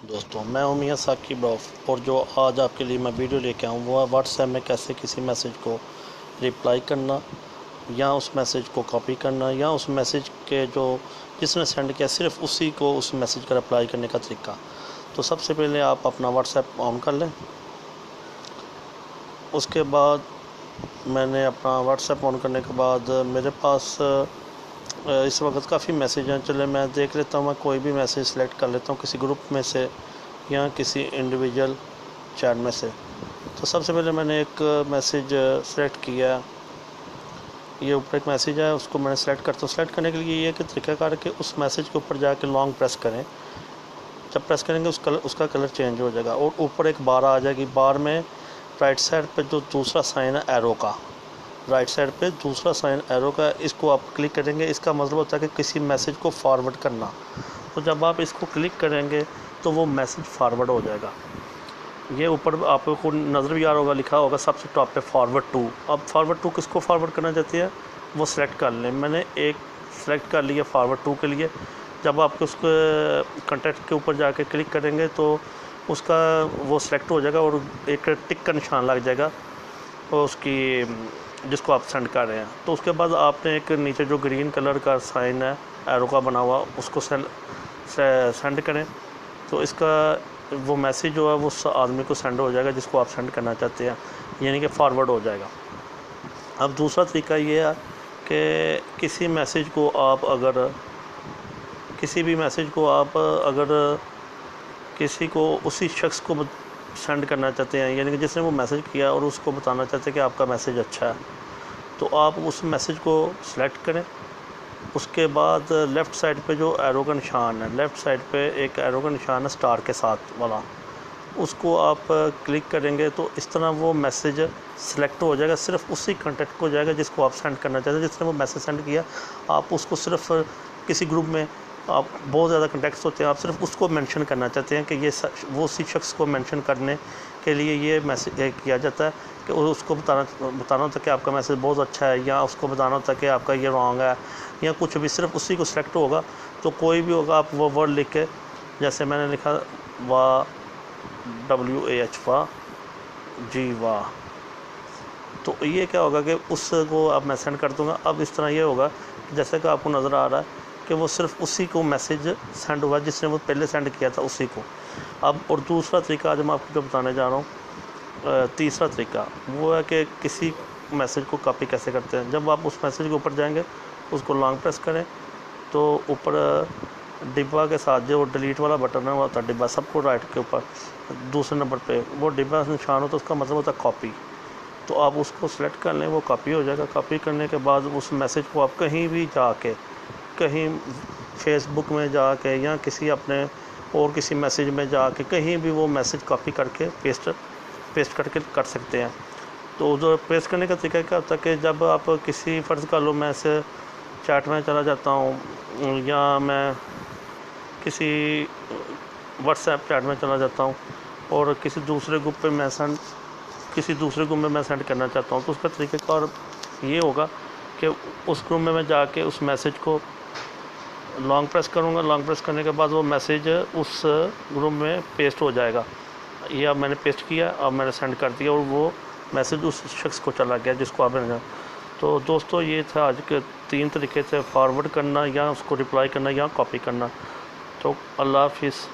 دوستوں میں ہوں میاں ثاقب رؤف، اور جو آج آپ کے لیے میں ویڈیو لے کے آؤں وہ ہے واٹس ایپ میں کیسے کسی میسیج کو ریپلائی کرنا، یا اس میسیج کو کاپی کرنا، یا اس میسیج کے جو جس نے سینڈ کیا صرف اسی کو اس میسیج کا رپلائی کرنے کا طریقہ۔ تو سب سے پہلے آپ اپنا واٹس ایپ آن کر لیں۔ اس کے بعد میں نے اپنا واٹس ایپ آن کرنے کے بعد میرے پاس اس وقت کافی میسیج ہیں، چلے میں دیکھ لیتا ہوں، میں کوئی بھی میسیج سلیکٹ کر لیتا ہوں کسی گروپ میں سے یا کسی انڈیویجول چیٹ میں سے۔ تو سب سے پہلے میں نے ایک میسیج سلیکٹ کیا، یہ اوپر ایک میسیج ہے، اس کو میں نے سلیکٹ کرتا ہوں۔ سلیکٹ کرنے کے لیے یہ ہے کہ طریقہ کار ہے کہ اس میسیج کے اوپر جا کے لانگ پریس کریں، جب پریس کریں گے اس کا کلر چینج ہو جائے گا، اور اوپر ایک بار آ جائے گی، بار میں رائٹ سائڈ پہ جو دوسرا سائن ہے ایرو کا، رائٹ سائڈ پہ دوسرا سائن ایرو کا، اس کو آپ کلک کریں گے۔ اس کا مطلب ہوتا ہے کہ کسی میسیج کو فارورڈ کرنا، تو جب آپ اس کو کلک کریں گے تو وہ میسیج فارورڈ ہو جائے گا۔ یہ اوپر آپ کو نظر بھی آ رہا ہوگا، لکھا ہوگا سب سے ٹاپ پہ فارورڈ ٹو۔ اب فارورڈ ٹو کس کو فارورڈ کرنا چاہتی ہے وہ سلیکٹ کر لیں۔ میں نے ایک سلیکٹ کر لیا فارورڈ ٹو کے لیے۔ جب آپ اس کو کنٹیکٹ کے اوپر جا کے کلک کریں گے تو اس کا وہ سلیکٹ ہو جائے گا، اور ایک ٹک کا نشان لگ جائے گا اور اس کی جس کو آپ سینڈ کر رہے ہیں۔ تو اس کے بعد آپ نے ایک نیچے جو گرین کلر کا سائن ہے ایرو کا بنا ہوا، اس کو سینڈ کریں، تو اس کا وہ میسیج جو ہے وہ اس آدمی کو سینڈ ہو جائے گا جس کو آپ سینڈ کرنا چاہتے ہیں، یعنی کہ فارورڈ ہو جائے گا۔ اب دوسرا طریقہ یہ ہے کہ کسی میسیج کو آپ اگر کسی کو اسی شخص کو سینڈ کرنا چاہتے ہیں، یعنی کہ جس نے وہ میسیج کیا اور اس کو بتانا چاہتے ہیں کہ آپ کا میسیج اچھا ہے، تو آپ اس میسیج کو سلیکٹ کریں۔ اس کے بعد لیفٹ سائڈ پہ جو ایرو کا نشان ہے، لیفٹ سائڈ پہ ایک ایرو کا نشان ہے سٹار کے ساتھ والا، اس کو آپ کلک کریں گے تو اس طرح وہ میسیج سلیکٹ ہو جائے گا، صرف اسی کانٹیکٹ کو جائے گا جس کو آپ سینڈ کرنا چاہتے ہیں۔ جس نے وہ میسیج سینڈ کیا، آپ اس کو صرف کسی گروپ میں آپ بہت زیادہ کانٹیکٹس ہوتے ہیں، آپ صرف اس کو مینشن کرنا چاہتے ہیں کہ یہ وہ اسی شخص کو مینشن کرنے کے لیے یہ میسیج کیا جاتا ہے کہ اس کو بتانا ہوتا ہے کہ آپ کا میسیج بہت اچھا ہے، یا اس کو بتانا ہوتا ہے کہ آپ کا یہ رانگ ہے، یا کچھ بھی، صرف اسی کو سلیکٹ ہوگا۔ تو کوئی بھی ہوگا، آپ وہ ورڈ لکھ کے، جیسے میں نے لکھا واہ، WAH واہ، جی واہ، تو یہ کیا ہوگا کہ اس کو اب میں سینڈ کر دوں گا۔ اب اس طرح یہ ہوگا جیسے کہ آپ کو نظر آ رہا ہے کہ وہ صرف اسی کو میسیج سینڈ ہوا جس نے وہ پہلے سینڈ کیا تھا، اسی کو۔ اب اور دوسرا طریقہ آج میں آپ کو جو بتانے جا رہا ہوں، تیسرا طریقہ وہ ہے کہ کسی میسیج کو کاپی کیسے کرتے ہیں۔ جب آپ اس میسیج کے اوپر جائیں گے، اس کو لانگ پریس کریں، تو اوپر ڈبہ کے ساتھ جو ڈیلیٹ والا بٹن ہے وہ ہوتا ہے ڈبہ، سب کو رائٹ کے اوپر دوسرے نمبر پہ وہ ڈبہ نشان ہوتا ہے، اس کا مطلب ہوتا ہے کاپی۔ تو آپ اس کو سلیکٹ کر لیں، وہ کاپی ہو جائے گا۔ کاپی کرنے کے بعد اس میسیج کو آپ کہیں بھی جا کے، کہیں فیس بک میں جا کے، یا کسی اپنے اور کسی میسیج میں جا کے، کہیں بھی وہ میسیج کاپی کر کے پیسٹ کر کے کر سکتے ہیں۔ تو جو پیسٹ کرنے کا طریقہ کیا ہوتا ہے کہ جب آپ کسی، فرض کر لو میں سے چیٹ میں چلا جاتا ہوں، یا میں کسی واٹس ایپ چیٹ میں چلا جاتا ہوں، اور کسی دوسرے گروپ میں سینڈ کرنا چاہتا ہوں، تو اس کا طریقہ کار یہ ہوگا کہ اس گروپ میں جا کے اس میسیج کو لانگ پریس کروں گا۔ لانگ پریس کرنے کے بعد وہ میسیج اس گروپ میں پیسٹ ہو جائے گا۔ یہ اب میں نے پیسٹ کیا، اب میں نے سینڈ کر دیا، اور وہ میسیج اس شخص کو چلا گیا جس کو آپ نے۔ تو دوستو یہ تھا آج کے 3 طریقے سے فارورڈ کرنا، یا اس کو رپلائی کرنا، یا کاپی کرنا۔ تو اللہ حافظ۔